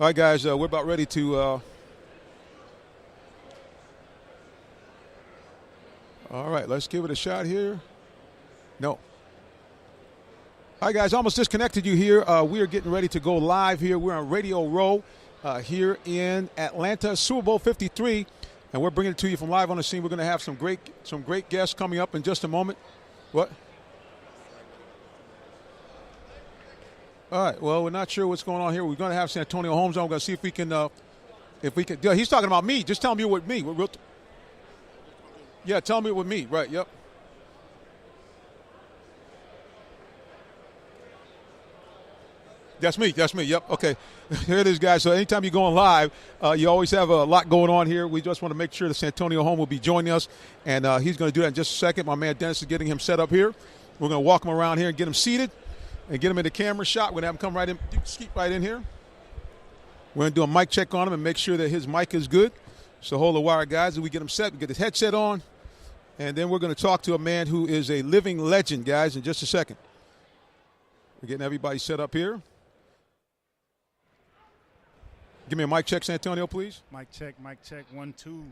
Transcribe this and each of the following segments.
All right, guys, we're about ready to. All right, let's give it a shot here. No. All right, guys, almost disconnected you here. We are getting ready to go live here. We're on Radio Row here in Atlanta, Super Bowl 53, and we're bringing it to you from live on the scene. We're going to have some great guests coming up in just a moment. What? All right. Well, we're not sure what's going on here. We're going to have Santonio Holmes on. We're going to see if we can. Yeah, he's talking about me. Just tell him you're with me. Yeah, tell me with me. Right. Yep. That's me. Yep. Okay. Here it is, guys. So anytime you're going live, you always have a lot going on here. We just want to make sure that Santonio Holmes will be joining us, and he's going to do that in just a second. My man Dennis is getting him set up here. We're going to walk him around here and get him seated and get him in the camera shot. We're going to have him come right in, skeep right in here. We're going to do a mic check on him and make sure that his mic is good. So hold the wire, guys, as we get him set. We get his headset on, and then we're going to talk to a man who is a living legend, guys, in just a second. We're getting everybody set up here. Give me a mic check, Santonio, please. Mic check, 1, 2.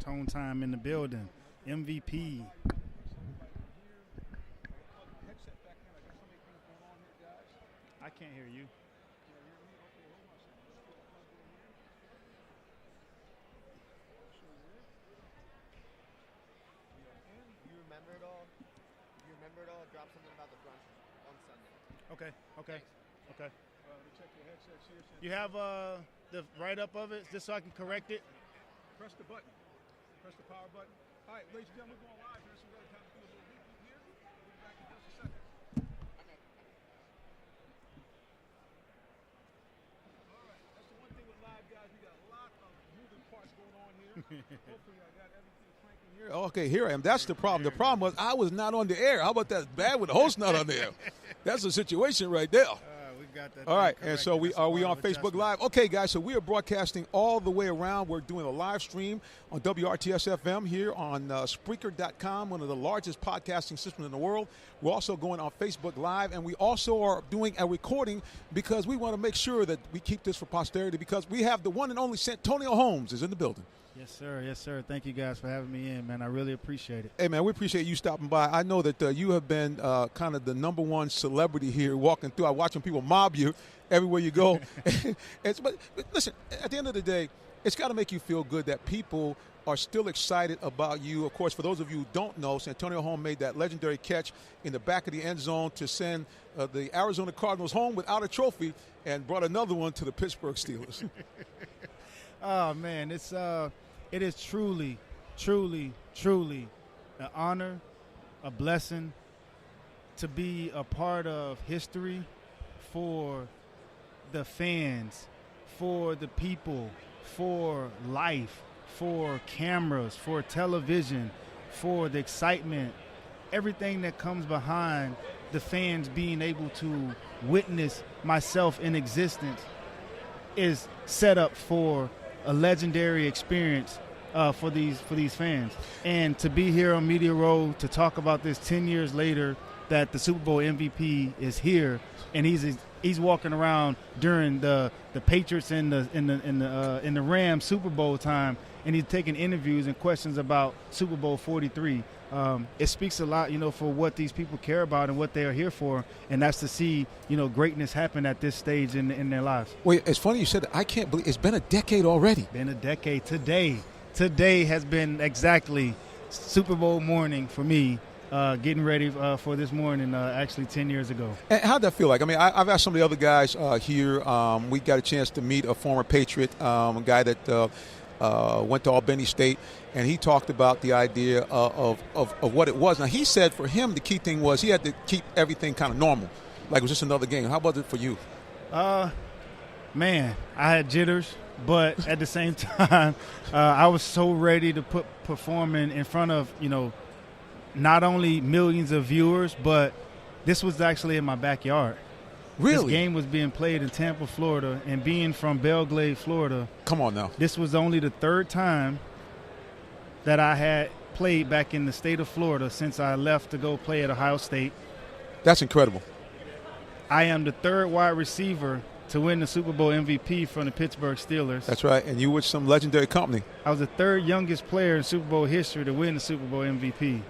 Tone time in the building. MVP. I can't hear you. You remember it all? Drop something about the brunch on Sunday. Okay. You have the write-up of it, just so I can correct it? Press the button. Press the power button. All right, ladies and gentlemen, we're going live here, so we're going to kind of do a little reboot here. We'll be back in just a second. All right, that's the one thing with live, guys. We got a lot of moving parts going on here. Hopefully I got everything cranking here. Okay, here I am. That's the problem. The problem was I was not on the air. How about that? Bad with the host not on the air. That's the situation right there. Got that. All right, and so we on Facebook Live. Okay, guys, so we are broadcasting all the way around. We're doing a live stream on WRTS FM here on Spreaker.com, one of the largest podcasting systems in the world. We're also going on Facebook Live, and we also are doing a recording because we want to make sure that we keep this for posterity because we have the one and only Santonio Holmes is in the building. Yes, sir. Thank you guys for having me in, man. I really appreciate it. Hey, man, we appreciate you stopping by. I know that you have been kind of the number one celebrity here walking through. I'm watching people mob you everywhere you go. But listen, at the end of the day, it's got to make you feel good that people are still excited about you. Of course, for those of you who don't know, Santonio Holmes made that legendary catch in the back of the end zone to send the Arizona Cardinals home without a trophy and brought another one to the Pittsburgh Steelers. Oh, man, it is truly an honor, a blessing to be a part of history for the fans, for the people, for life, for cameras, for television, for the excitement, everything that comes behind the fans being able to witness myself in existence is set up for a legendary experience for these fans. And to be here on Media Row to talk about this 10 years later that the Super Bowl MVP is here and he's walking around during the Patriots and the Rams Super Bowl time and he's taking interviews and questions about Super Bowl 43. It speaks a lot, for what these people care about and what they are here for, and that's to see, greatness happen at this stage in their lives. Wait, it's funny you said that. I can't believe it's been a decade already. Been a decade today. Today has been exactly Super Bowl morning for me, getting ready for this morning, actually 10 years ago. And how'd that feel like? I mean, I've asked some of the other guys here. We got a chance to meet a former Patriot, a guy that went to Albany State, and he talked about the idea of what it was. Now, he said for him the key thing was he had to keep everything kind of normal, like it was just another game. How was it for you? Man, I had jitters. But at the same time, I was so ready to perform in front of, not only millions of viewers, but this was actually in my backyard. Really? This game was being played in Tampa, Florida, and being from Belle Glade, Florida. Come on now. This was only the third time that I had played back in the state of Florida since I left to go play at Ohio State. That's incredible. I am the third wide receiver to win the Super Bowl MVP from the Pittsburgh Steelers. That's right. And you with some legendary company. I was the third youngest player in Super Bowl history to win the Super Bowl MVP.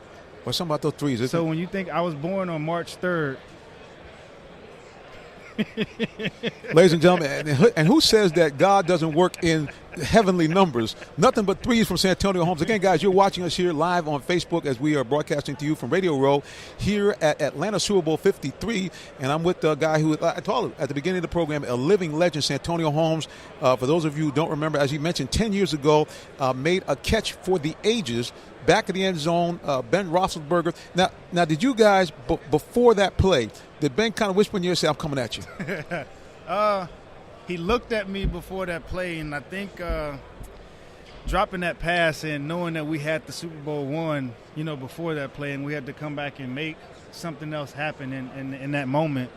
What's something about those threes, isn't So it? when you think I was born on March 3rd, Ladies and gentlemen, and who says that God doesn't work in heavenly numbers? Nothing but threes from Santonio Holmes. Again, guys, you're watching us here live on Facebook as we are broadcasting to you from Radio Row here at Atlanta Super Bowl 53. And I'm with a guy who, I told him at the beginning of the program, a living legend, Santonio Holmes. For those of you who don't remember, as he mentioned, 10 years ago, made a catch for the ages back of the end zone, Ben Roethlisberger. Now, did you guys, before that play, did Ben kind of whisper in your ear, say, I'm coming at you? he looked at me before that play, and I think dropping that pass and knowing that we had the Super Bowl won, before that play, and we had to come back and make something else happen in that moment,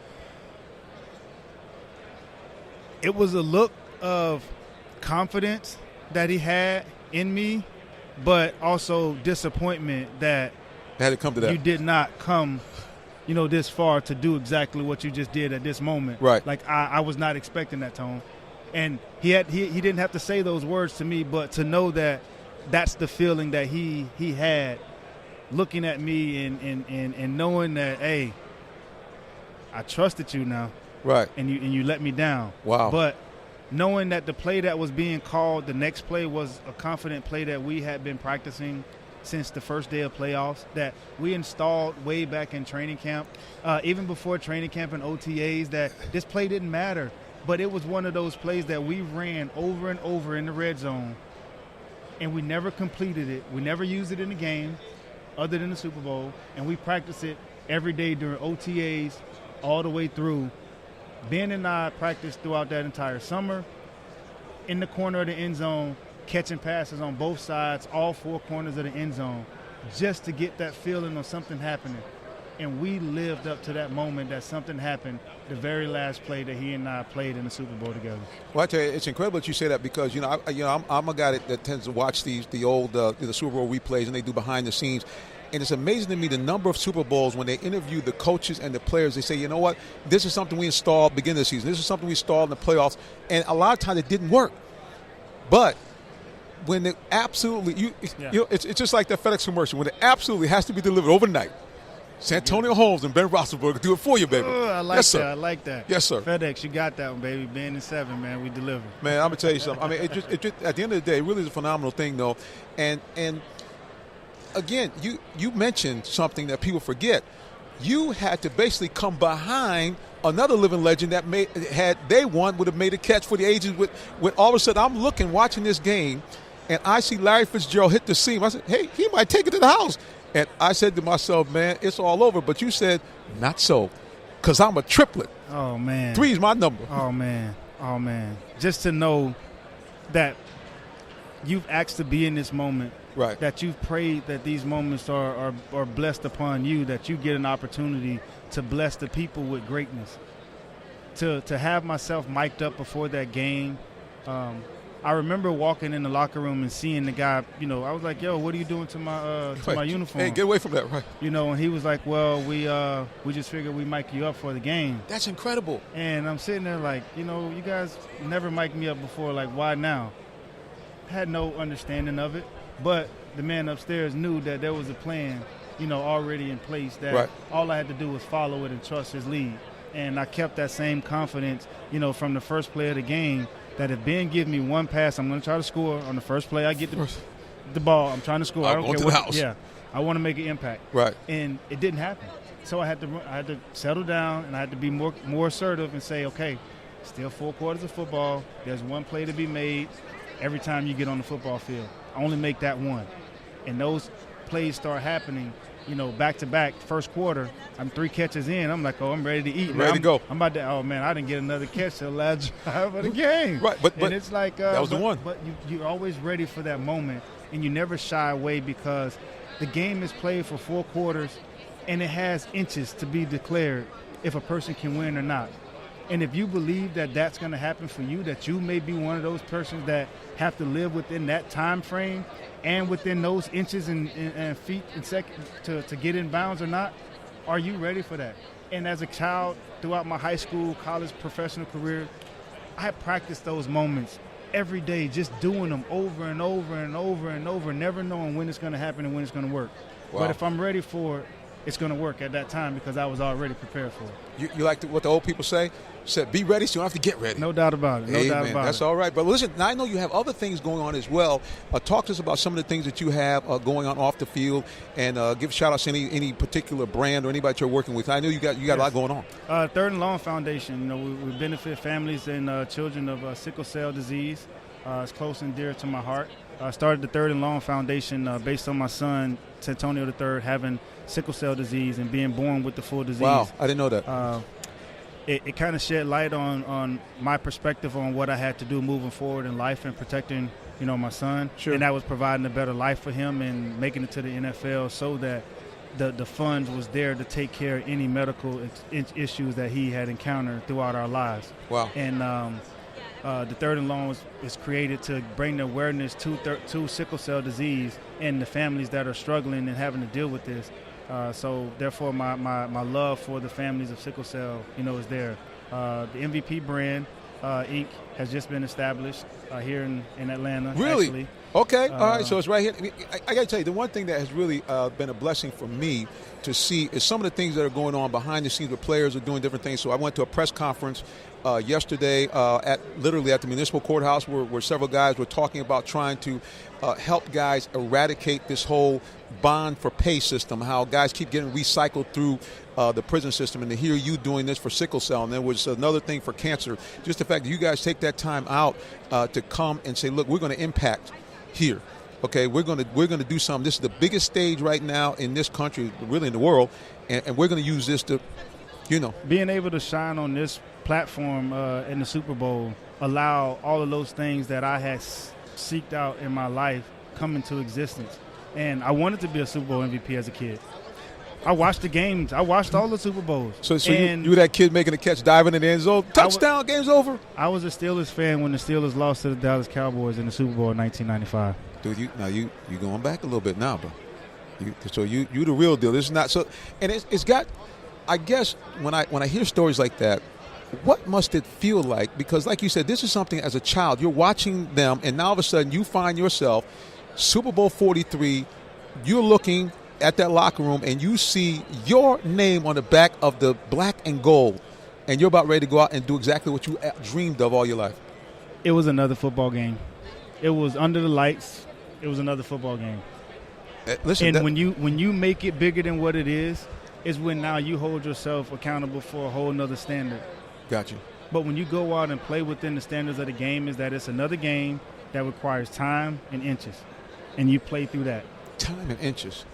it was a look of confidence that he had in me, but also disappointment that Had it come to that. you did not come this far to do exactly what you just did at this moment. Right. Like I was not expecting that tone. And he didn't have to say those words to me, but to know that that's the feeling that he had looking at me and knowing that, hey, I trusted you now. Right. And you let me down. Wow. But knowing that the play that was being called, the next play was a confident play that we had been practicing since the first day of playoffs, that we installed way back in training camp, even before training camp and OTAs, that this play didn't matter. But it was one of those plays that we ran over and over in the red zone, and we never completed it. We never used it in the game other than the Super Bowl, and we practiced it every day during OTAs all the way through. Ben and I practiced throughout that entire summer in the corner of the end zone, catching passes on both sides, all four corners of the end zone, just to get that feeling of something happening. And we lived up to that moment that something happened, the very last play that he and I played in the Super Bowl together. Well, I tell you, it's incredible that you say that because I'm a guy that tends to watch the old the Super Bowl replays, and they do behind the scenes. And it's amazing to me the number of Super Bowls when they interview the coaches and the players. They say, you know what, this is something we installed beginning of the season. This is something we installed in the playoffs. And a lot of times it didn't work. But when it absolutely, it's just like that FedEx commercial. When it absolutely has to be delivered overnight, Santonio Holmes and Ben Roethlisberger do it for you, baby. I like yes, that. sir. I like that. Yes, sir. FedEx, you got that one, baby. Ben and 7, man. We deliver. Man, I'm going to tell you something. I mean, it just, at the end of the day, it really is a phenomenal thing, though. And again, you mentioned something that people forget. You had to basically come behind another living legend that would have made a catch for the ages. With all of a sudden, I'm watching this game, and I see Larry Fitzgerald hit the seam. I said, hey, he might take it to the house. And I said to myself, man, it's all over. But you said, not so, because I'm a triplet. Oh, man. 3 is my number. Oh, man. Oh, man. Just to know that you've asked to be in this moment, right? That you've prayed that these moments are blessed upon you, that you get an opportunity to bless the people with greatness. To have myself mic'd up before that game, I remember walking in the locker room and seeing the guy, I was like, yo, what are you doing to my uniform? Hey, get away from that, right? And he was like, well, we just figured we mic you up for the game. That's incredible. And I'm sitting there like, you guys never mic'd me up before, like, why now? Had no understanding of it, but the man upstairs knew that there was a plan, already in place, that right. All I had to do was follow it and trust his lead. And I kept that same confidence, from the first play of the game, that if Ben gives me one pass, I'm going to try to score on the first play. I get the ball. I'm trying to score. I don't care what. House. Yeah, I want to make an impact. Right. And it didn't happen. So I had to settle down, and I had to be more assertive and say, okay, still 4 quarters of football. There's one play to be made every time you get on the football field. I only make that one. And those plays start happening, back to back. First quarter, I'm 3 catches in. I'm like, I'm ready to eat. Ready to go. I'm about to. Oh man, I didn't get another catch till the last drive of the game. Right, but it's like that was the one. But you're always ready for that moment, and you never shy away because the game is played for 4 quarters, and it has inches to be declared if a person can win or not. And if you believe that that's going to happen for you, that you may be one of those persons that have to live within that time frame and within those inches and feet and seconds to get in bounds or not, are you ready for that? And as a child, throughout my high school, college, professional career, I practice those moments every day, just doing them over and over and over and over, never knowing when it's going to happen and when it's going to work. Wow. But if I'm ready for it, it's going to work at that time because I was already prepared for it. You like what the old people say? Said, be ready so you don't have to get ready. No doubt about it. No Amen. doubt about That's it. all right. But listen, now I know you have other things going on as well. Talk to us about some of the things that you have going on off the field, and give shout-outs to any particular brand or anybody you're working with. I know you got a lot going on. Third and Long Foundation, we benefit families and children of sickle cell disease. It's close and dear to my heart. I started the Third and Long Foundation based on my son, Santonio III, having sickle cell disease and being born with the full disease. Wow, I didn't know that. It kind of shed light on my perspective on what I had to do moving forward in life and protecting, my son. Sure. And that was providing a better life for him and making it to the NFL so that the funds was there to take care of any medical issues that he had encountered throughout our lives. Wow. And the Third and Long is created to bring the awareness to sickle cell disease and the families that are struggling and having to deal with this. So therefore, my love for the families of sickle cell, is there. The MVP brand, Inc. has just been established here in Atlanta. Really? Actually. Okay. All right. So it's right here. I got to tell you, the one thing that has really been a blessing for me to see is some of the things that are going on behind the scenes where players are doing different things. So I went to a press conference yesterday at the municipal courthouse where several guys were talking about trying to help guys eradicate this whole bond for pay system, how guys keep getting recycled through the prison system, and to hear you doing this for sickle cell. And there was another thing for cancer. Just the fact that you guys take that time out to come and say, look, we're going to impact here. Okay, we're going to do something. This is the biggest stage right now in this country, really in the world, and we're going to use this to, being able to shine on this platform in the Super Bowl allow all of those things that I had seeked out in my life come into existence. And I wanted to be a Super Bowl MVP as a kid. I watched the games. I watched all the Super Bowls. So you were that kid making a catch, diving in the end zone, touchdown, game's over. I was a Steelers fan when the Steelers lost to the Dallas Cowboys in the Super Bowl in 1995. Dude, you going back a little bit now, bro. You the real deal. This is not so, and it's got. I guess when I hear stories like that, what must it feel like? Because like you said, this is something as a child you're watching them, and now all of a sudden you find yourself Super Bowl 43. You're looking at that locker room and you see your name on the back of the black and gold, and you're about ready to go out and do exactly what you dreamed of all your life. It was another football game. It was under the lights. It was another football game. Listen, and when you make it bigger than what it is when now you hold yourself accountable for a whole nother standard. Got you. But when you go out and play within the standards of the game, is that it's another game that requires time and inches, and you play through that. Time and inches.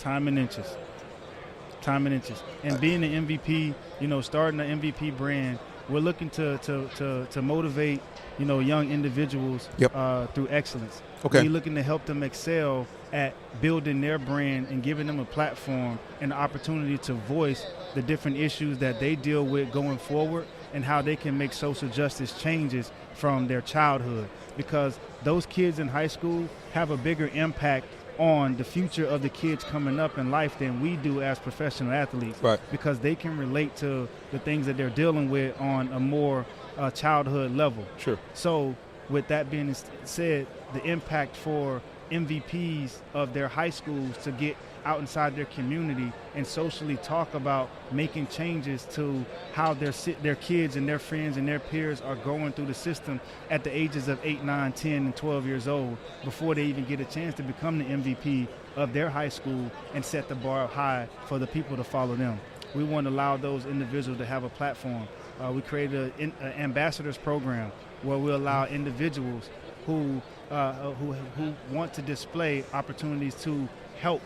And being the MVP, starting the MVP brand, we're looking to motivate, young individuals through excellence. Okay. We're looking to help them excel at building their brand and giving them a platform and the opportunity to voice the different issues that they deal with going forward and how they can make social justice changes from their childhood. Because those kids in high school have a bigger impact on the future of the kids coming up in life than we do as professional athletes. Right. Because they can relate to the things that they're dealing with on a more childhood level. Sure. So with that being said, the impact for MVPs of their high schools to get out inside their community and socially talk about making changes to how their kids and their friends and their peers are going through the system at the ages of 8, 9, 10, and 12 years old before they even get a chance to become the MVP of their high school and set the bar high for the people to follow them. We want to allow those individuals to have a platform. We created an ambassadors program where we allow individuals who want to display opportunities to help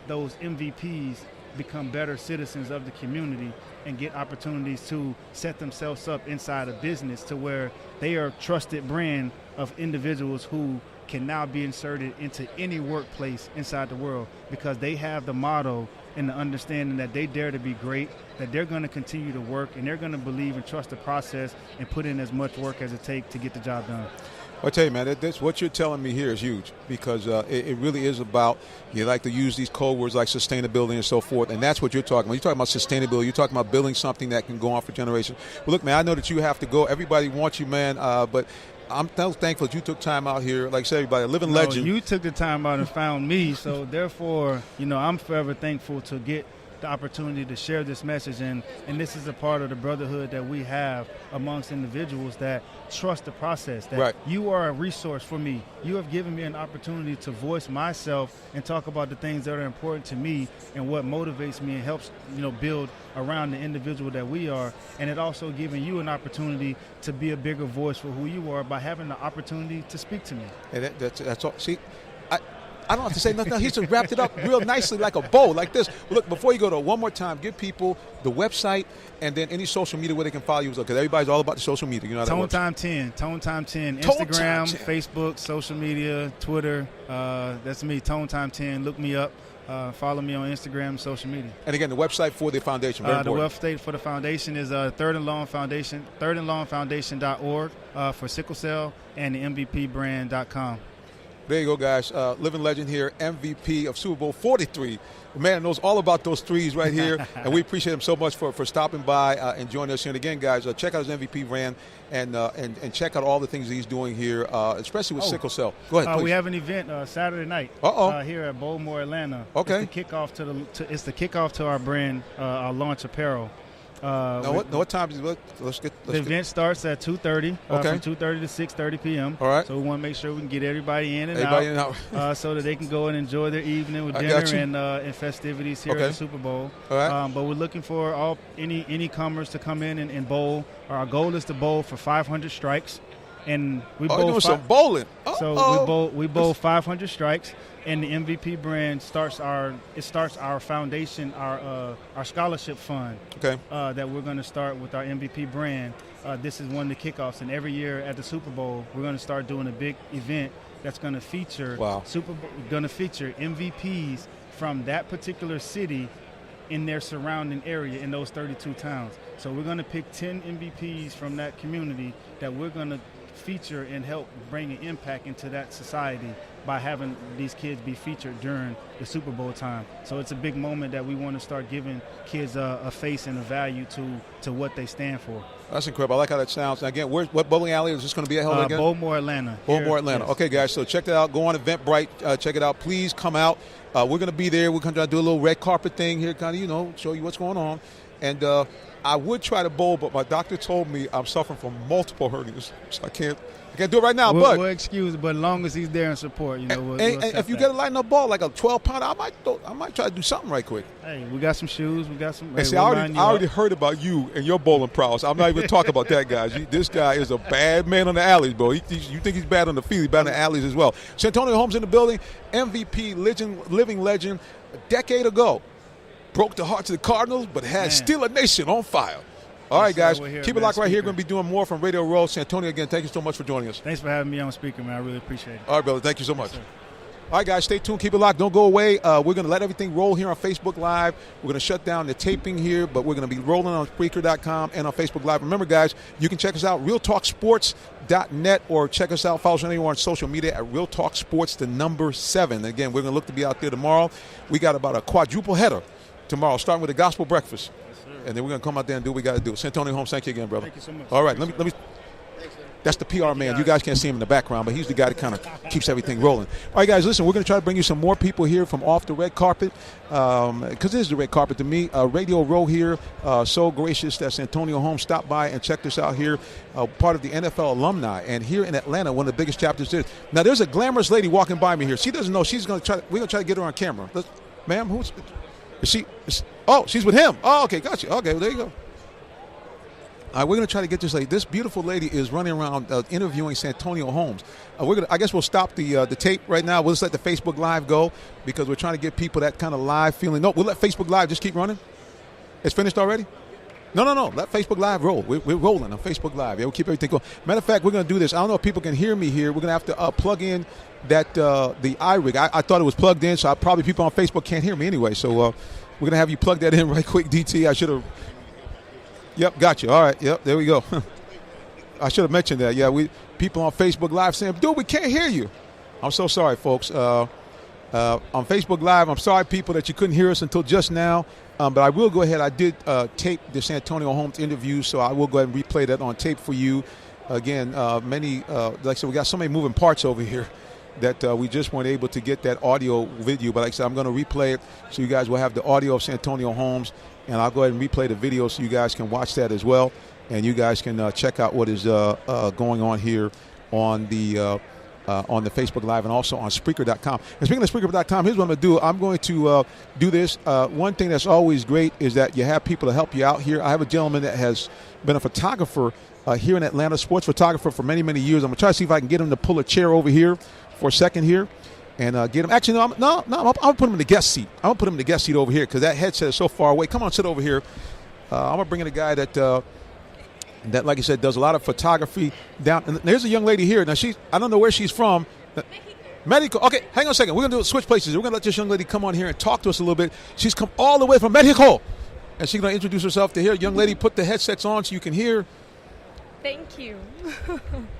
those MVPs become better citizens of the community and get opportunities to set themselves up inside a business to where they are a trusted brand of individuals who can now be inserted into any workplace inside the world because they have the motto and the understanding that they dare to be great, that they're going to continue to work, and they're going to believe and trust the process and put in as much work as it takes to get the job done. I tell you, man, that's what you're telling me here is huge because it really is about, you like to use these code words like sustainability and so forth, and that's what you're talking about. You're talking about sustainability. You're talking about building something that can go on for generations. Well, look, man, I know that you have to go. Everybody wants you, man, but I'm so thankful that you took time out here. Like I said, everybody, a living legend. You took the time out and found me, so therefore, I'm forever thankful to get the opportunity to share this message, and this is a part of the brotherhood that we have amongst individuals that trust the process, that you are a resource for me. You have given me an opportunity to voice myself and talk about the things that are important to me and what motivates me and helps build around the individual that we are, and it also giving you an opportunity to be a bigger voice for who you are by having the opportunity to speak to me. And that's all. See, I don't have to say nothing. He just wrapped it up real nicely like a bow, like this. Look, before you go to one more time, give people the website and then any social media where they can follow you. Because everybody's all about the social media. You know how that works. Tone Time 10. Instagram, Facebook, social media, Twitter. That's me, Tone Time 10. Look me up. Follow me on Instagram, social media. And again, the website for the foundation. The website for the foundation is Third and Long Foundation, thirdandlongfoundation.org for sickle cell, and the MVPbrand.com. There you go, guys. Living legend here, MVP of Super Bowl 43. The man knows all about those threes right here, and we appreciate him so much for stopping by and joining us here. And again, guys, check out his MVP brand and check out all the things he's doing here, especially with sickle cell. Go ahead, please. We have an event Saturday night here at Bowmore, Atlanta. Okay. It's the kickoff to our brand, our launch apparel. What time is it? The event starts at 2:30. Okay. From 2:30 to 6:30 p.m. All right. So we want to make sure we can get everybody in and out, so that they can go and enjoy their evening with dinner and festivities here at the Super Bowl. All right. But we're looking for any comers to come in and bowl. Our goal is to bowl for 500 strikes, and we bowl. Doing some bowling. So we bowl 500 strikes. And the MVP brand starts our foundation, our scholarship fund. Okay. That we're going to start with our MVP brand. This is one of the kickoffs, and every year at the Super Bowl, we're going to start doing a big event that's going to feature MVPs from that particular city in their surrounding area in those 32 towns. So we're going to pick 10 MVPs from that community that we're going to feature and help bring an impact into that society by having these kids be featured during the Super Bowl time. So it's a big moment that we want to start giving kids a face and a value to what they stand for. That's incredible. I like how that sounds. And again, what bowling alley is this going to be held again? Bowmore, Atlanta. Bowmore, Atlanta. Yes. Okay, guys, so check that out. Go on Eventbrite. Check it out. Please come out. We're going to be there. We're going to do a little red carpet thing here, kind of, show you what's going on. And I would try to bowl, but my doctor told me I'm suffering from multiple hernias, so I can't do it right now. We'll excuse it, but as long as he's there in support, we'll if you get a lighting up ball like a 12-pounder, I might try to do something right quick. Hey, we got some shoes. We got some. And see, I already heard about you and your bowling prowess. I'm not even talking about that, guys. This guy is a bad man on the alleys, bro. You think he's bad on the field? He's bad on the alleys as well. Santonio Holmes in the building, MVP, living legend, a decade ago. Broke the hearts of the Cardinals, but had Steeler Nation on fire. All right, guys. Keep it locked right here. We're going to be doing more from Radio Row. Santonio, again, thank you so much for joining us. Thanks for having me on speaker, man. I really appreciate it. All right, brother. Thank you so much. Yes, all right, guys, stay tuned. Keep it locked. Don't go away. We're going to let everything roll here on Facebook Live. We're going to shut down the taping here, but we're going to be rolling on Spreaker.com and on Facebook Live. Remember, guys, you can check us out, RealTalkSports.net, or check us out, follow us anywhere on social media at Real Talk Sports, the number 7. Again, we're going to look to be out there tomorrow. We got about a quadruple header tomorrow, starting with a gospel breakfast. Yes, and then we're going to come out there and do what we got to do. Santonio Holmes, thank you again, brother. Thank you so much. All right, let me. That's the PR man. You guys can't see him in the background, but he's the guy that kind of keeps everything rolling. All right, guys, listen, we're going to try to bring you some more people here from off the red carpet, because this is the red carpet to me. Radio Row here, so gracious that Santonio Holmes stopped by and checked us out here, part of the NFL alumni. And here in Atlanta, one of the biggest chapters is. Now, there's a glamorous lady walking by me here. She doesn't know. We're going to try to get her on camera. Ma'am, who's... she's with him. Oh, okay, gotcha. Okay, well, there you go. All right, we're going to try to get this lady. This beautiful lady is running around interviewing Santonio Holmes. I guess we'll stop the tape right now. We'll just let the Facebook Live go because we're trying to get people that kind of live feeling. No, we'll let Facebook Live just keep running. It's finished already? No. Let Facebook Live roll. We're rolling on Facebook Live. Yeah, we'll keep everything going. Matter of fact, we're going to do this. I don't know if people can hear me here. We're going to have to plug in that the iRig. I thought it was plugged in, so probably people on Facebook can't hear me anyway. So we're going to have you plug that in right quick, DT. I should have. Yep, got you. All right. Yep, there we go. I should have mentioned that. Yeah, people on Facebook Live saying, dude, we can't hear you. I'm so sorry, folks. On Facebook Live, I'm sorry, people, that you couldn't hear us until just now. But I will go ahead. I did tape the Santonio Holmes interview, so I will go ahead and replay that on tape for you. Again, like I said, we got so many moving parts over here that we just weren't able to get that audio video. But like I said, I'm going to replay it so you guys will have the audio of Santonio Holmes, and I'll go ahead and replay the video so you guys can watch that as well, and you guys can check out what is going on here on the Facebook Live and also on Spreaker.com. And speaking of Spreaker.com, here's what I'm going to do. I'm going to do this. One thing that's always great is that you have people to help you out here. I have a gentleman that has been a photographer here in Atlanta, sports photographer for many, many years. I'm going to try to see if I can get him to pull a chair over here for a second here and get him. Actually, I'm going to put him in the guest seat. I'm going to put him in the guest seat over here because that headset is so far away. Come on, sit over here. I'm going to bring in a guy that, like I said, does a lot of photography down. And there's a young lady here. Now, I don't know where she's from. Mexico. Okay, hang on a second. We're going to switch places. We're going to let this young lady come on here and talk to us a little bit. She's come all the way from Mexico. And she's going to introduce herself to here. Young lady, put the headsets on so you can hear. Thank you.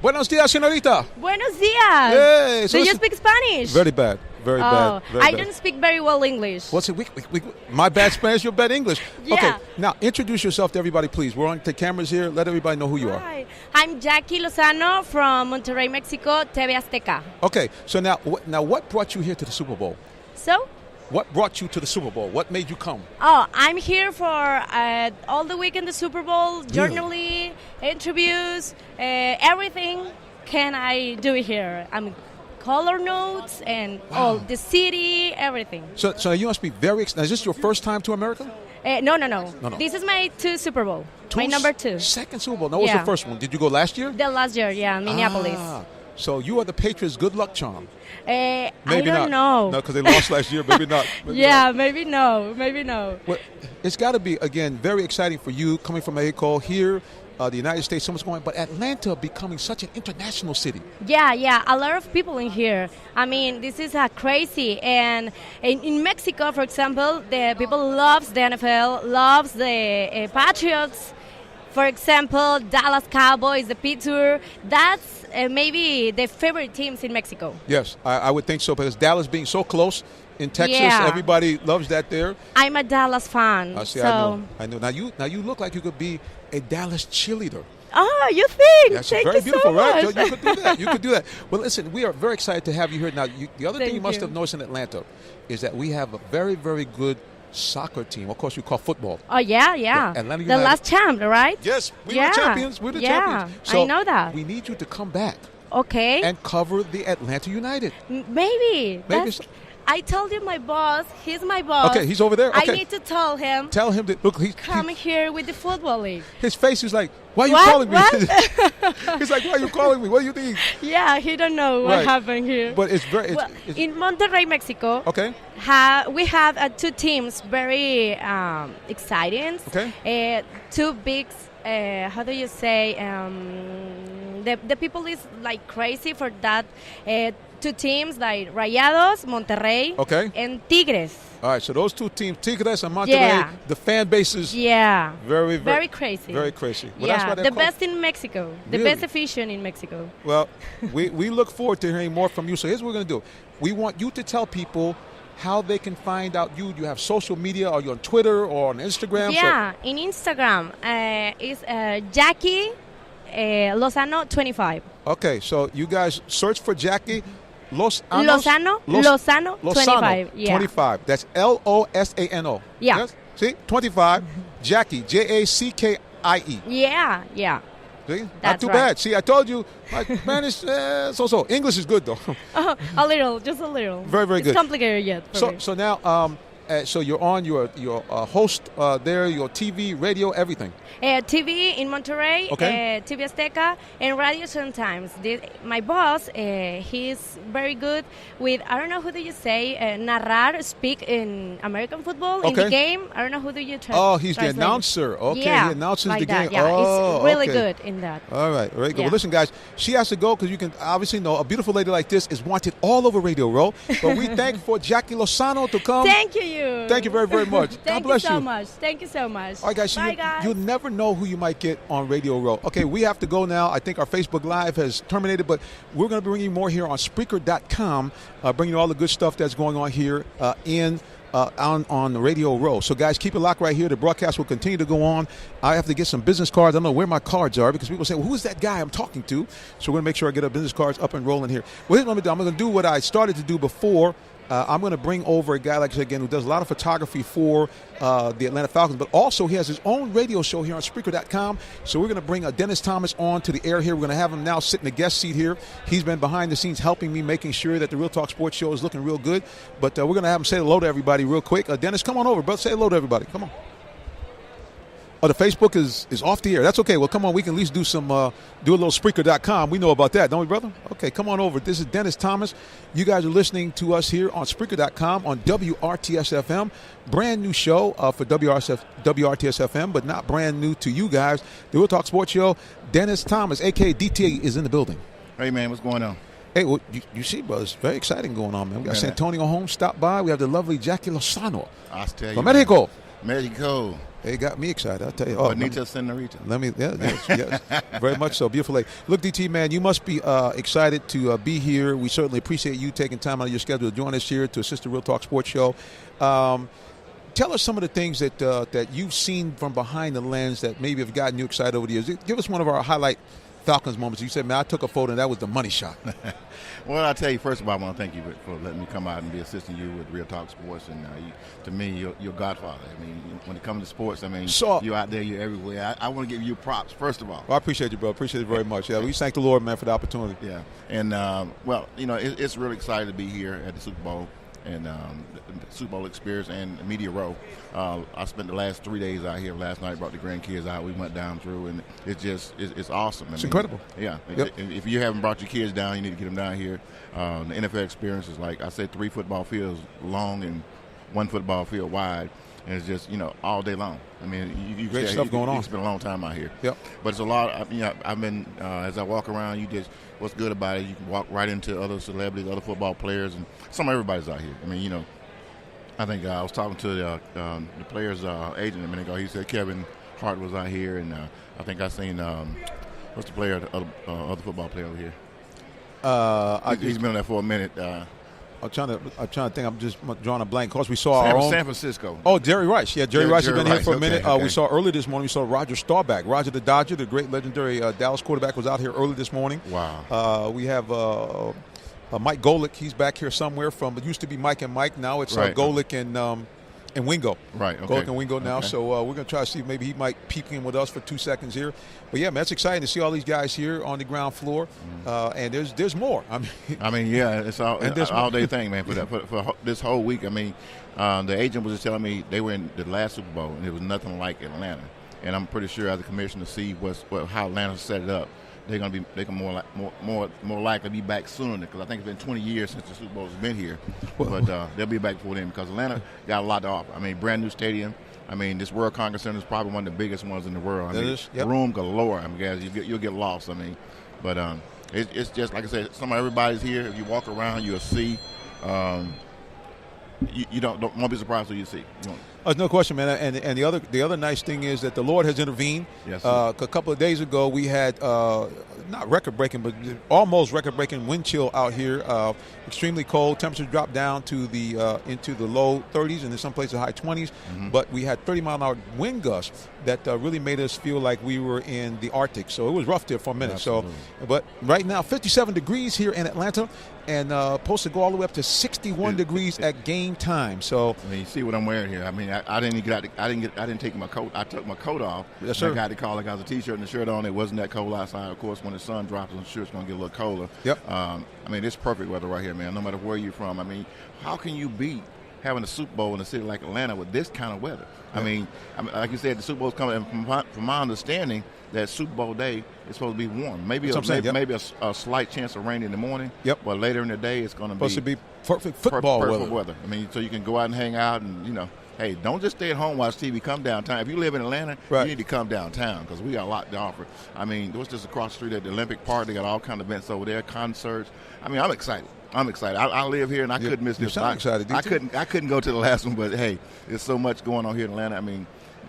Buenos días, señorita. Buenos días. Hey, Do you speak Spanish? Very bad. Very bad. Very I bad. don't speak very well English. What's it? My bad Spanish, your bad English. Yeah. Okay, now introduce yourself to everybody, please. We're on the cameras here. Let everybody know who you are. Hi. I'm Jackie Lozano from Monterrey, Mexico, TV Azteca. Okay, so now what brought you here to the Super Bowl? So? What brought you to the Super Bowl? What made you come? Oh, I'm here for all the week in the Super Bowl, journaling, interviews, everything can I do here. I'm color notes and all the city, everything. So you must be very excited. Is this your first time to America? No. This is my 2 Super Bowl. My number 2. Second Super Bowl. No, what was the first one? Did you go last year? The last year, yeah, Minneapolis. So you are the Patriots' good luck charm. I Maybe don't not. know. No, because they lost last year. Maybe not. Maybe no. Well, it's got to be, again, very exciting for you coming from Mexico here, the United States, so much going, but Atlanta becoming such an international city. Yeah, a lot of people in here. I mean, this is crazy. And in Mexico, for example, the people loves the NFL, loves the Patriots. For example, Dallas Cowboys, the Pittsburgh. That's maybe the favorite teams in Mexico. Yes, I would think so, because Dallas being so close in Texas, everybody loves that there. I'm a Dallas fan. I know. Now you look like you could be a Dallas cheerleader. Oh, you think? That's Thank very you beautiful, so right? much. So you could do that. Well, listen, we are very excited to have you here. Now, the other thing you must have noticed in Atlanta is that we have a very, very good soccer team. Of course, we call football. Oh, yeah. Atlanta The United. last champ, right? Yes, we were the champions. We're the champions. So I know that. We need you to come back Okay. and cover the Atlanta United. Maybe. I told you my boss. He's my boss. Okay, he's over there. Okay. I need to tell him. Tell him that, look, Come here with the football league. his face is like, why are you What? calling me? What? He's like, why are you calling me? What do you think? Yeah, he don't know what happened here. But it's very... Well, in Monterrey, Mexico, okay. We have 2 teams very exciting. Okay. 2 big, how do you say, the people is like crazy for that. 2 teams like Rayados, Monterrey, and Tigres. All right, so those 2 teams, Tigres and Monterrey, the fan bases, very crazy. Very crazy. Well, yeah, that's why the best in Mexico, the Really? best afición in Mexico. Well, we look forward to hearing more from you. So here's what we're going to do. We want you to tell people how they can find out you. Do you have social media? Are you on Twitter or on Instagram? Yeah, in Instagram is Jackie Lozano 25. Okay, so you guys search for Jackie Lozano 25. Yeah. 25. That's Losano. Yeah. Yes? See? 25. Jackie. Jackie. Yeah. See? Not That's too right. bad. See, I told you, my Spanish, so. English is good, though. A little, just a little. Very, very good. It's complicated yet for me. So now, so you're on your host there, your TV, radio, everything. TV in Monterrey, TV Azteca, and radio sometimes. My boss, he's very good with, I don't know who do you say, narrar, speak in American football in the game. I don't know who do you translate. Oh, he's the announcer. Okay, he announces like the game. That, yeah, he's really okay. good in that. All right, very good. Yeah. Well, listen, guys, she has to go because you can obviously know a beautiful lady like this is wanted all over Radio Row. But we thank for Jackie Lozano to come. Thank you, you. Thank you very, very much. God Thank bless you so you. much. Thank you so much. All right, guys, so Bye, guys. you'll never know who you might get on Radio Row. Okay, we have to go now. I think our Facebook Live has terminated, but we're going to bring you more here on Spreaker.com, bringing you all the good stuff that's going on here on the Radio Row. So, guys, keep it locked right here. The broadcast will continue to go on. I have to get some business cards. I don't know where my cards are because people say, well, who is that guy I'm talking to? So we're going to make sure I get our business cards up and rolling here. Well, here's what I'm going to do. I'm going to do what I started to do before. I'm going to bring over a guy, like I said, again, who does a lot of photography for the Atlanta Falcons, but also he has his own radio show here on Spreaker.com. So we're going to bring Dennis Thomas on to the air here. We're going to have him now sit in the guest seat here. He's been behind the scenes helping me, making sure that the Real Talk Sports Show is looking real good. But we're going to have him say hello to everybody real quick. Dennis, come on over, brother. Say hello to everybody. Come on. Oh, the Facebook is off the air. That's okay. Well, come on. We can at least do a little Spreaker.com. We know about that, don't we, brother? Okay, come on over. This is Dennis Thomas. You guys are listening to us here on Spreaker.com on WRTS-FM. Brand new show for WRTS-FM, but not brand new to you guys. The Real Talk Sports Show. Dennis Thomas, a.k.a. DT, is in the building. Hey, man, what's going on? Hey, well, you see, brother, it's very exciting going on, man. We got Santonio Holmes stop by. We have the lovely Jackie Lozano from Mexico. Mexico. It got me excited, I'll tell you. Bonita Senorita. Yes, very much so. Beautiful lady. Look, DT, man, you must be excited to be here. We certainly appreciate you taking time out of your schedule to join us here to assist the Real Talk Sports Show. Tell us some of the things that you've seen from behind the lens that maybe have gotten you excited over the years. Give us one of our highlight Falcons moments. You said, man, I took a photo and that was the money shot. Well, I'll tell you, first of all, I want to thank you for letting me come out and be assisting you with Real Talk Sports. And to me, you're godfather. I mean, when it comes to sports, I mean, you're out there, you're everywhere. I want to give you props, first of all. Well, I appreciate you, bro. Appreciate it very much. Yeah, we thank the Lord, man, for the opportunity. Yeah. And, well, you know, it's really exciting to be here at the Super Bowl and the Super Bowl experience and Media Row. I spent the last 3 days out here. Last night, brought the grandkids out. We went down through, and it's awesome. It's incredible. Yeah. Yep. If you haven't brought your kids down, you need to get them down here. The NFL experience is like I said, 3 football fields long and 1 football field wide. And it's just, you know, all day long. I mean, you great stuff going on. You spend a long time out here. Yep. But it's a lot. I've been as I walk around. What's good about it? You can walk right into other celebrities, other football players, and everybody's out here. I mean, you know, I think I was talking to the player's agent a minute ago. He said Kevin Hart was out here, and I think I seen what's the player, the other football player over here. He's been there for a minute. I'm trying to think. I'm just drawing a blank. Of course, we saw our own San Francisco. Oh, Jerry Rice. Yeah, Jerry Rice has been here for a minute. Okay. We saw earlier this morning. We saw Roger Staubach. Roger the Dodger, the great legendary Dallas quarterback, was out here early this morning. Wow. We have Mike Golick. He's back here somewhere from. It used to be Mike and Mike. Now it's Golick and Wingo. Right. Okay. Golick and Wingo now. Okay. So we're going to try to see if maybe he might peek in with us for 2 seconds here. But yeah, man, it's exciting to see all these guys here on the ground floor. And there's more. I mean, yeah, it's all day thing, man. For this whole week, I mean, the agent was just telling me they were in the last Super Bowl and it was nothing like Atlanta. And I'm pretty sure as a commissioner to see how Atlanta set it up, they can more likely be back sooner because I think it's been 20 years since the Super Bowl has been here. But they'll be back before then because Atlanta got a lot to offer. I mean, brand new stadium. I mean, this World Congress Center is probably one of the biggest ones in the world. I mean, room galore. I mean, guys, you'll get lost. I mean, but it's just like I said, everybody's here. If you walk around, you'll see. You won't be surprised what you see. No question, man. And the other nice thing is that the Lord has intervened. Yes, a couple of days ago, we had not record-breaking, but almost record-breaking wind chill out here. Extremely cold. Temperatures dropped down to into the low 30s and in some places high 20s. Mm-hmm. But we had 30-mile-an-hour wind gusts that really made us feel like we were in the Arctic. So it was rough there for a minute. Absolutely. But right now, 57 degrees here in Atlanta, and supposed to go all the way up to 61 degrees at game time. So I mean, you see what I'm wearing here. I mean, I didn't take my coat. I took my coat off. Yes, sir. I got the collar. I got the T-shirt and the shirt on. It wasn't that cold outside. Of course, when the sun drops, I'm sure it's going to get a little colder. Yep. I mean, it's perfect weather right here, man. No matter where you're from. I mean, how can you beat having a Super Bowl in a city like Atlanta with this kind of weather? Yep. I mean, like you said, the Super Bowl's coming. And from my understanding, that Super Bowl day is supposed to be warm. Maybe a slight chance of rain in the morning. Yep. But later in the day, it's going to supposed to be perfect football weather. I mean, so you can go out and hang out and hey, don't just stay at home watch TV. Come downtown. If you live in Atlanta, Right. you need to come downtown because we got a lot to offer. I mean, what's just across the street at the Olympic Park? They got all kind of events over there, concerts. I mean, I'm excited. I live here, and I couldn't miss you this. sound excited, I didn't you? couldn't go to the last one, but hey, there's so much going on here in Atlanta. I mean,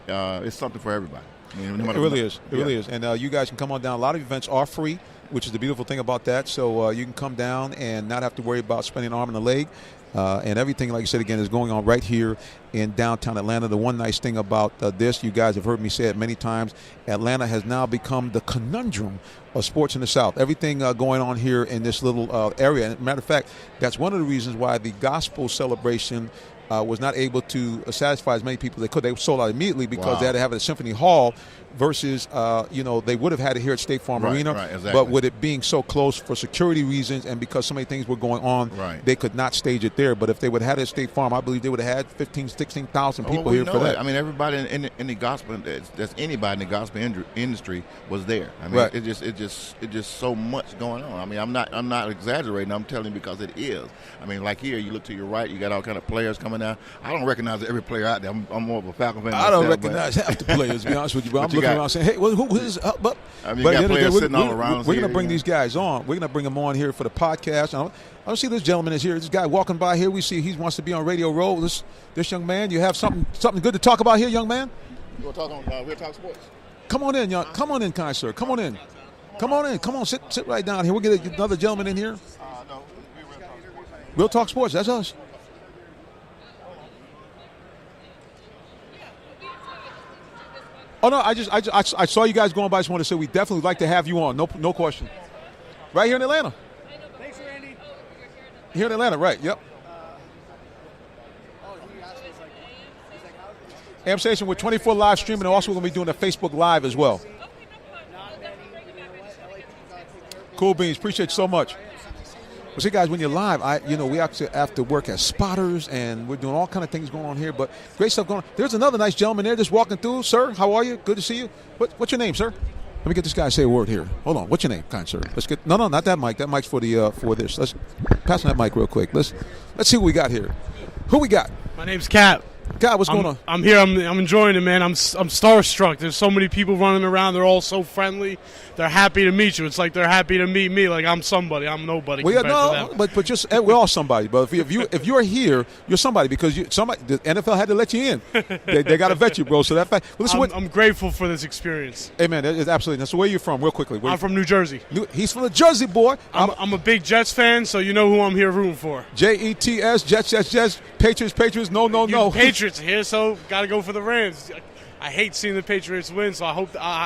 it's something for everybody. I mean, no matter It really what- is. It really is. And you guys can come on down. A lot of events are free, which is the beautiful thing about that. So you can come down and not have to worry about spending an arm and a leg. And everything, like I said, again, is going on right here in downtown Atlanta. The one nice thing about this, you guys have heard me say it many times, Atlanta has now become the conundrum of sports in the South. Everything going on here in this little area. And matter of fact, that's one of the reasons why the gospel celebration was not able to satisfy as many people as they could. They sold out immediately because Wow. they had to have it at Symphony Hall versus, they would have had it here at State Farm Right, Arena. right, exactly. But with it being so close for security reasons and because so many things were going on, Right. they could not stage it there. But if they would have had it at State Farm, I believe they would have had 15,000, 16,000 people we here know for that. I mean, everybody in the gospel, that's anybody in the gospel industry was there. I mean, Right. it just so much going on. I mean, I'm not exaggerating. I'm telling you because it is. I mean, like here, you look to your right, you got all kind of players coming out. I don't recognize every player out there. I'm more of a Falcon fan. I don't myself, recognize half the players, to be honest with you. But I'm But you looking got- around saying, hey, who is up? But, I mean, you but got at the end of the players day, sitting all around us we're here, going to bring you know. these guys on. We're going to bring them on here for the podcast. I don't see this gentleman is here. This guy walking by here. We see he wants to be on Radio Row. This young man, you have something good to talk about here, young man? You want to talk on Real Talk Sports? Come on in, young. Come on in, kind sir. Come on in. Come on in. Come on, sit right down here. We'll get another gentleman in here. No, we're Real Talk Sports. Real Talk Sports. That's us. Oh no! I saw you guys going by. I just want to say we definitely would like to have you on. No question. Right here in Atlanta. Thanks, Randy. Here in Atlanta, right? Yep. AM Station with 24 live streaming, and also we're going to be doing a Facebook Live as well. Cool beans. Appreciate you so much. Well, see, guys, when you're live, we actually have to work as spotters, and we're doing all kind of things going on here. But great stuff going on. There's another nice gentleman there just walking through. Sir, how are you? Good to see you. What's your name, sir? Let me get this guy to say a word here. Hold on. What's your name, kind sir? Let's get. No, not that mic. That mic's for the for this. Let's pass on that mic real quick. Let's see what we got here. Who we got? My name's Cap. God, what's going on? I'm here. I'm enjoying it, man. I'm starstruck. There's so many people running around. They're all so friendly. They're happy to meet you. It's like they're happy to meet me. Like I'm somebody. I'm nobody. Well, yeah, compared to no, them. but just we're all somebody. But if you're here, you're somebody because the NFL had to let you in. They got to vet you, bro. So that fact. Well, I'm grateful for this experience. Hey, man, it's absolutely. That's where you're from, real quickly. I'm from New Jersey. He's from the Jersey, boy. I'm a big Jets fan, so you know who I'm here rooting for. Jets, Jets, Patriots. No. Patriots here, so got to go for the Rams. I hate seeing the Patriots win, so I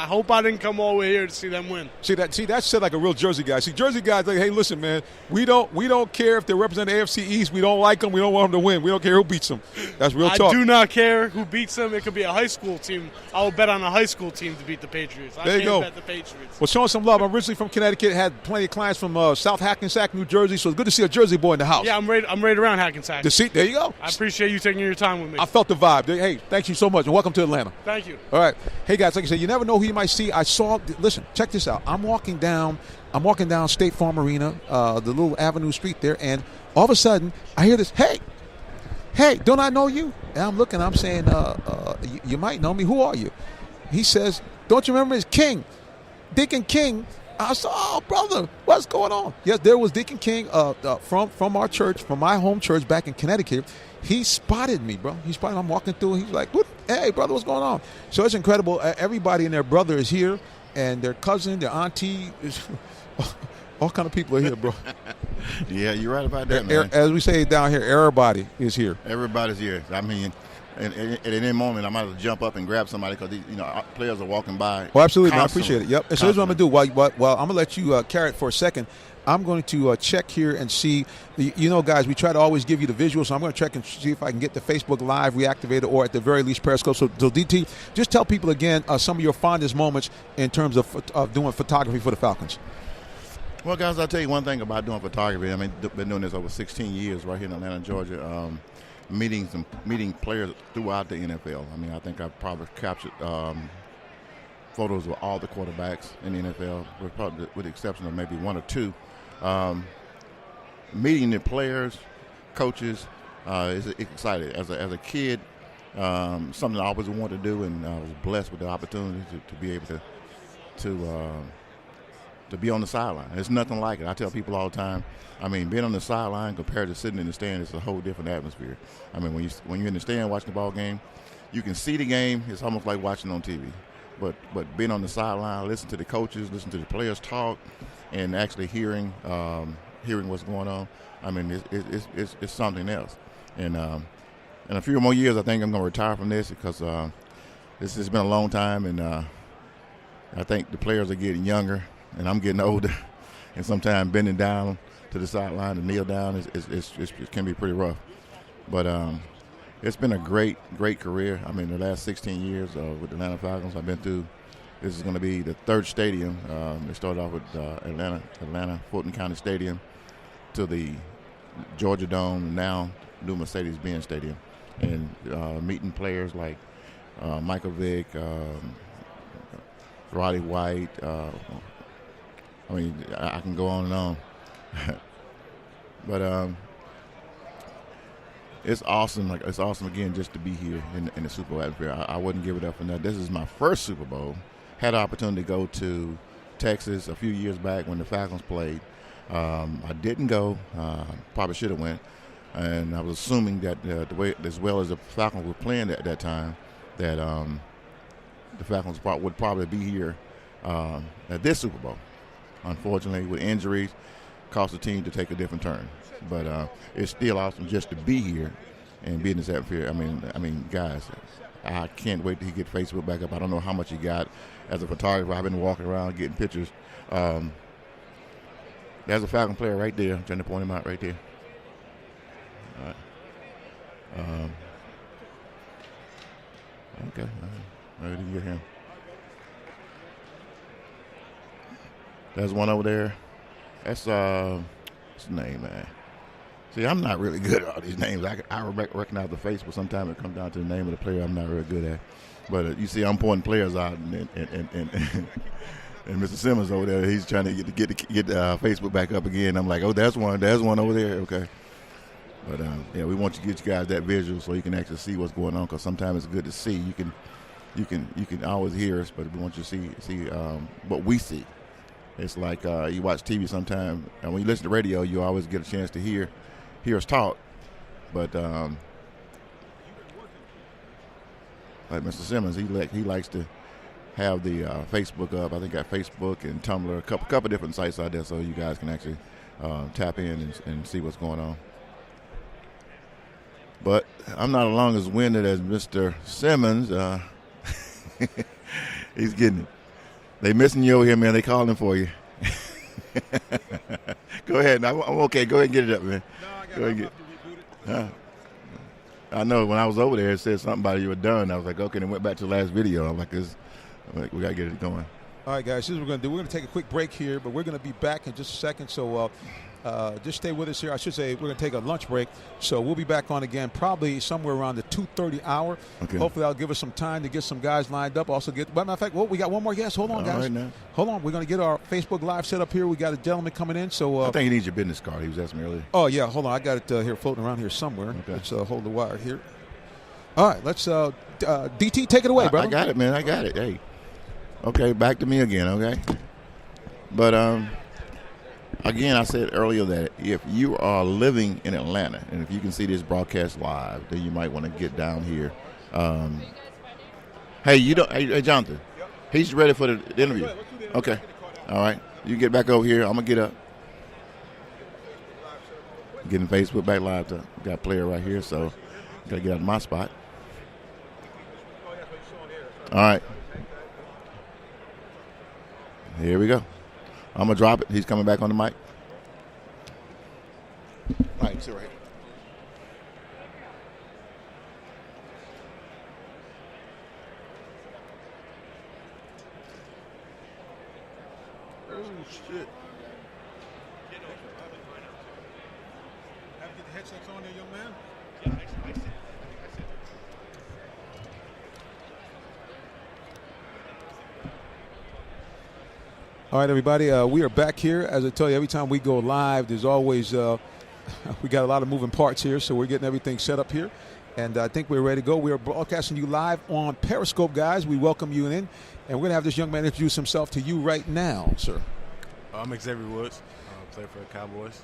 hope I didn't come all the way here to see them win. See that's said like a real Jersey guy. See, Jersey guys like, hey, listen, man, we don't care if they represent the AFC East. We don't like them. We don't want them to win. We don't care who beats them. That's real talk. I do not care who beats them. It could be a high school team. I will bet on a high school team to beat the Patriots. There you go. Bet the Patriots. Well, showing some love. I'm originally from Connecticut. Had plenty of clients from South Hackensack, New Jersey. So it's good to see a Jersey boy in the house. Yeah, I'm right around Hackensack. There you go. I appreciate you taking your time with me. I felt the vibe. Hey, thank you so much, and welcome to Atlanta. Thank you. All right. Hey, guys, like I said, you never know who you might see. Listen, check this out. I'm walking down State Farm Arena, the little Avenue Street there, and all of a sudden, I hear this, hey, don't I know you? And I'm looking, I'm saying, you might know me. Who are you? He says, don't you remember? It's King, Deacon King. I said, oh, brother, what's going on? Yes, there was Deacon King from our church, from my home church back in Connecticut. He spotted me, bro. I'm walking through. He's like, hey, brother, what's going on? So it's incredible. Everybody and their brother is here, and their cousin, their auntie, all kind of people are here, bro. Yeah, you're right about that, man. As we say down here, everybody is here. Everybody's here. I mean, at any moment, I might have to jump up and grab somebody because players are walking by. Well, absolutely, man, I constantly. appreciate it. Yep. And so here's what I'm going to do. Well, I'm going to let you carry it for a second. I'm going to check here and see. Guys, we try to always give you the visuals, so I'm going to check and see if I can get the Facebook Live reactivated or at the very least Periscope. So DT, just tell people again some of your fondest moments in terms of doing photography for the Falcons. Well, guys, I'll tell you one thing about doing photography. I mean, been doing this over 16 years right here in Atlanta, Georgia, meeting players throughout the NFL. I mean, I think I've probably captured photos of all the quarterbacks in the NFL, with the exception of maybe one or two. Meeting the players, coaches, is exciting. As a kid, something I always wanted to do, and I was blessed with the opportunity to be able to be on the sideline. There's nothing like it. I tell people all the time, I mean, being on the sideline compared to sitting in the stand is a whole different atmosphere. I mean, when you're in the stand watching the ball game, you can see the game. It's almost like watching on TV. But being on the sideline, listen to the coaches, listen to the players talk, and actually hearing what's going on, I mean, it's something else. And in a few more years, I think I'm going to retire from this because this has been a long time, and I think the players are getting younger, and I'm getting older, and sometimes bending down to the sideline to kneel down it can be pretty rough. But it's been a great career. I mean, the last 16 years with the Atlanta Falcons I've been through, this is going to be the third stadium. They started off with Atlanta, Fulton County Stadium, to the Georgia Dome, and now new Mercedes-Benz Stadium. And meeting players like Michael Vick, Roddy White. I mean, I can go on and on. But it's awesome. Like, it's awesome again just to be here in the Super Bowl atmosphere. I wouldn't give it up for nothing. This is my first Super Bowl. Had the opportunity to go to Texas a few years back when the Falcons played. I didn't go. Probably should have went. And I was assuming that the way, as well as the Falcons were playing at that time, that the Falcons would probably be here at this Super Bowl. Unfortunately, with injuries, caused the team to take a different turn. But it's still awesome just to be here and be in this atmosphere. I mean, guys, I can't wait to get Facebook back up. I don't know how much he got. As a photographer, I've been walking around getting pictures. There's a Falcon player right there. I'm trying to point him out right there. All right. Okay. Ready to get him. There's one over there. That's what's the name, man? See, I'm not really good at all these names. I recognize the face, but sometimes it comes down to the name of the player I'm not really good at. But you see, I'm pointing players out, and Mr. Simmons over there, he's trying to get Facebook back up again. I'm like, oh, there's one over there. Okay. But yeah, we want to get you guys that visual so you can actually see what's going on, because sometimes it's good to see. You can always hear us, but we want you to see what we see. It's like you watch TV sometimes, and when you listen to radio, you always get a chance to hear us talk. But like Mr. Simmons, he likes to have the Facebook up. I think got Facebook and Tumblr, a couple different sites out there, so you guys can actually tap in and see what's going on. But I'm not along as winded as Mr. Simmons. He's getting it. They missing you over here, man. They calling for you. Go ahead. I'm okay. Go ahead and get it up, man. Go ahead and get it. I know when I was over there, it said something about you were done. I was like, okay, and went back to the last video. I'm like, we got to get it going. All right, guys, this is what we're going to do. We're going to take a quick break here, but we're going to be back in just a second. So just stay with us here. I should say we're going to take a lunch break. So we'll be back on again probably somewhere around the 2:30 hour. Okay. Hopefully that'll give us some time to get some guys lined up. Also but matter of fact, we got one more guest. Hold on, guys. Right, hold on. We're going to get our Facebook Live set up here. We got a gentleman coming in. So I think he needs your business card. He was asking me earlier. Oh, yeah. Hold on. I got it here floating around here somewhere. Okay. Let's hold the wire here. All right. Let's DT, take it away, brother. I got it, man. I got it. Hey. Okay, back to me again, okay? But, again, I said earlier that if you are living in Atlanta and if you can see this broadcast live, then you might want to get down here. Hey, Jonathan, he's ready for the interview. Okay, all right. You get back over here. I'm going to get up. Getting Facebook back live. Got a player right here, so got to get out of my spot. All right. Here we go. I'm going to drop it. He's coming back on the mic. All right, sit right here. Oh, shit. Have to get the headsets on there, young man. All right, everybody, we are back here. As I tell you, every time we go live, there's always we got a lot of moving parts here, so we're getting everything set up here. And I think we're ready to go. We are broadcasting you live on Periscope, guys. We welcome you in. And we're going to have this young man introduce himself to you right now, sir. I'm Xavier Woods. I play for the Cowboys.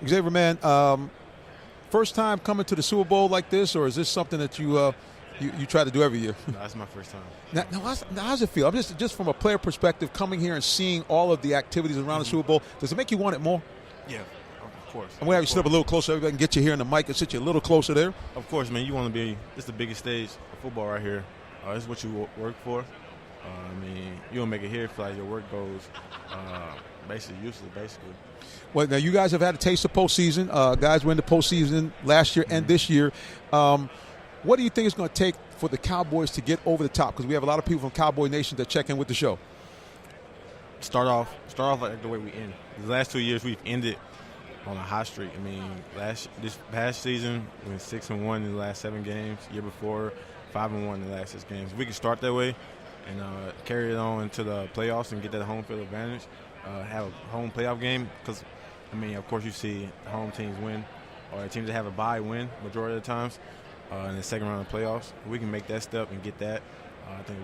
Xavier, man, first time coming to the Super Bowl like this, or is this something that you try to do every year? No, that's my first time. Now how does it feel? I'm just from a player perspective, coming here and seeing all of the activities around the Super Bowl. Does it make you want it more? Yeah, of course. I'm going to have you sit up a little closer. Everybody can get you here in the mic and sit you a little closer there. Of course, man. You want to be. This is the biggest stage of football right here. This is what you work for. You don't make it here if like your work goes basically useless, basically. Well, now you guys have had a taste of postseason. Guys were in the postseason last year and this year. What do you think it's going to take for the Cowboys to get over the top? Because we have a lot of people from Cowboy Nation that check in with the show. Start off like the way we end. The last 2 years we've ended on a hot streak. This past season we went 6-1 in the last 7 games. Year before 5-1 in the last 6 games. If we can start that way and carry it on into the playoffs and get that home field advantage, have a home playoff game. Because of course you see home teams win, or teams that have a bye win majority of the times. In the second round of playoffs, if we can make that step and get that, I think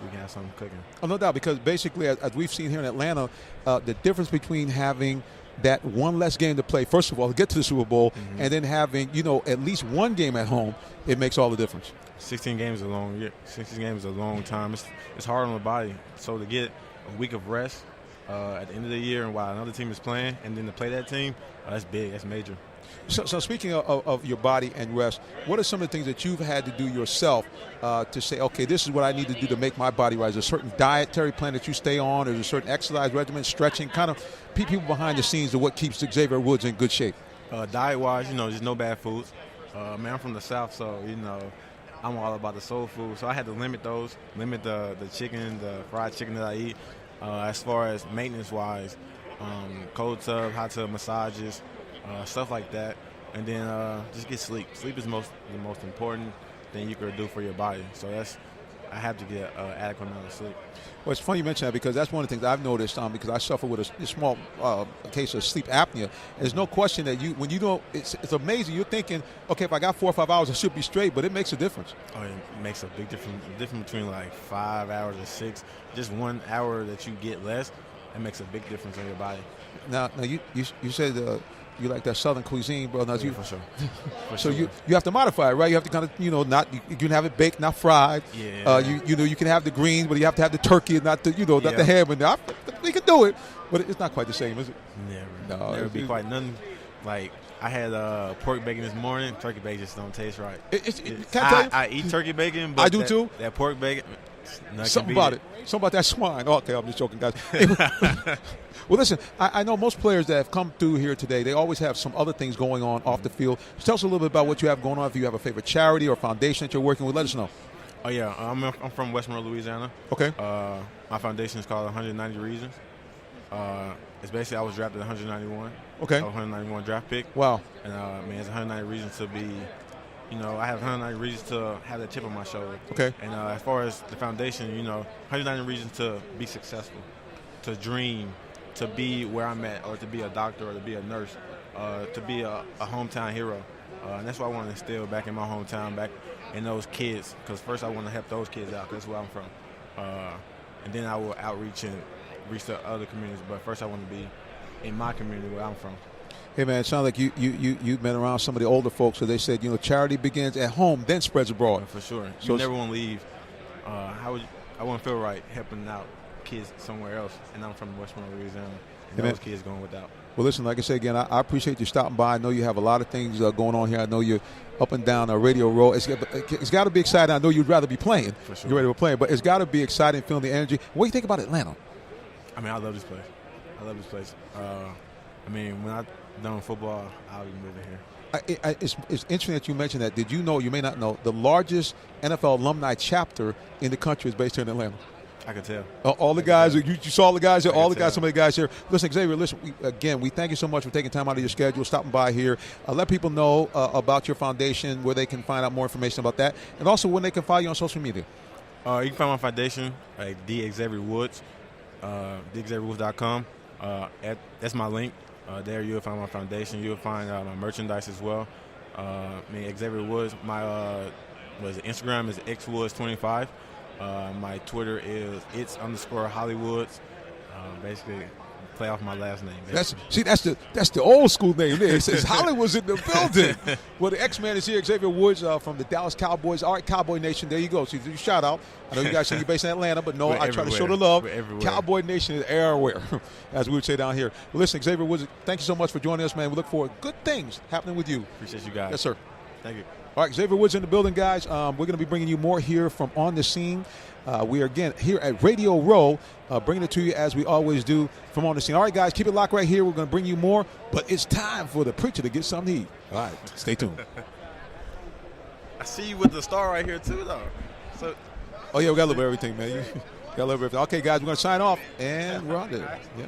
we can have something cooking. Oh, no doubt, because basically, as we've seen here in Atlanta, the difference between having that one less game to play, first of all, to get to the Super Bowl, and then having, at least one game at home, it makes all the difference. 16 games is a long year. 16 games is a long time. It's hard on the body. So to get a week of rest at the end of the year and while another team is playing, and then to play that team, that's big. That's major. So speaking of your body and rest, what are some of the things that you've had to do yourself to say, okay, this is what I need to do to make my body right? Is there a certain dietary plan that you stay on? Is there a certain exercise regimen, stretching, kind of people behind the scenes of what keeps Xavier Woods in good shape? Diet-wise, just no bad foods. I'm from the South, so, I'm all about the soul food. So I had to limit those, the chicken, the fried chicken that I eat. As far as maintenance-wise, cold tub, hot tub massages, stuff like that, and then just get sleep. Sleep is the most important thing you could do for your body. So I have to get adequate amount of sleep. Well, it's funny you mention that because that's one of the things I've noticed because I suffer with a small case of sleep apnea. There's no question that when you don't, it's amazing. You're thinking, okay, if I got 4 or 5 hours, I should be straight, but it makes a difference. Oh, it makes a big difference. The difference between like 5 hours or 6, just 1 hour that you get less, it makes a big difference on your body. Now you said you like that Southern cuisine, bro. Now, yeah, for sure. So you have to modify it, right? You have to kind of, you can have it baked, not fried. Yeah. You can have the greens, but you have to have the turkey, not the, not the ham. And we can do it, but it's not quite the same, is it? Never. Never be quite nothing. Like I had pork bacon this morning. Turkey bacon just don't taste right. I eat turkey bacon, but I do too. That pork bacon. Something about it. Something about that swine. Oh, okay, I'm just joking, guys. Well, listen, I know most players that have come through here today, they always have some other things going on off the field. Just tell us a little bit about what you have going on. If you have a favorite charity or foundation that you're working with, let us know. Oh, yeah. I'm from West Monroe, Louisiana. Okay. My foundation is called 190 Reasons. It's basically I was drafted 191. Okay. 191 draft pick. Wow. And, it's 190 reasons to be – I have 190 reasons to have that chip on my shoulder. Okay. And as far as the foundation, 190 reasons to be successful, to dream, to be where I'm at, or to be a doctor, or to be a nurse, to be a hometown hero. And that's what I want to instill back in my hometown, back in those kids. Because first I want to help those kids out, because that's where I'm from. And then I will outreach and reach to other communities. But first I want to be in my community where I'm from. Hey, man, it sounds like you've been around some of the older folks, so they said, charity begins at home, then spreads abroad. For sure. So you never want to leave. I wouldn't feel right helping out kids somewhere else, and I'm from West Monroe, Louisiana, and those kids going without. Well, listen, like I said again, I appreciate you stopping by. I know you have a lot of things going on here. I know you're up and down Radio Row. It's got to be exciting. I know you'd rather be playing. For sure. You're ready to play, but it's got to be exciting, feeling the energy. What do you think about Atlanta? I love this place. When I'm done with football, I'll be moving here. It's interesting that you mentioned that. Did you know, you may not know, the largest NFL alumni chapter in the country is based here in Atlanta? I can tell. All the guys, you saw the guys here, some of the guys here. Listen, Xavier, we thank you so much for taking time out of your schedule, stopping by here. Let people know about your foundation, where they can find out more information about that, and also when they can follow you on social media. You can find my foundation at D. Xavier Woods, DXavierWoods.com. That's my link. There you'll find my foundation. You'll find my merchandise as well. Xavier Woods. My Instagram is xwoods25. My Twitter is its_Hollywoods. Basically, play off my last name. That's the old school name there. It says Hollywood's in the building. Well, the X-Man is here, Xavier Woods from the Dallas Cowboys. All right, Cowboy Nation, there you go. So you shout out. I know you guys say you're based in Atlanta, but no, I try to show the love. Cowboy Nation is everywhere, as we would say down here. Well, listen, Xavier Woods, thank you so much for joining us, man. We look forward to good things happening with you. Appreciate you guys. Yes, sir. Thank you. All right, Xavier Woods in the building, guys. We're going to be bringing you more here from On the Scene. We are, again, here at Radio Row, bringing it to you as we always do from On the Scene. All right, guys, keep it locked right here. We're going to bring you more, but it's time for the preacher to get something to eat. All right, stay tuned. I see you with the star right here, too, though. So, oh, yeah, we got a little bit of everything, man. Got a little bit of everything. Okay, guys, we're going to sign off, and we're on there. Yeah.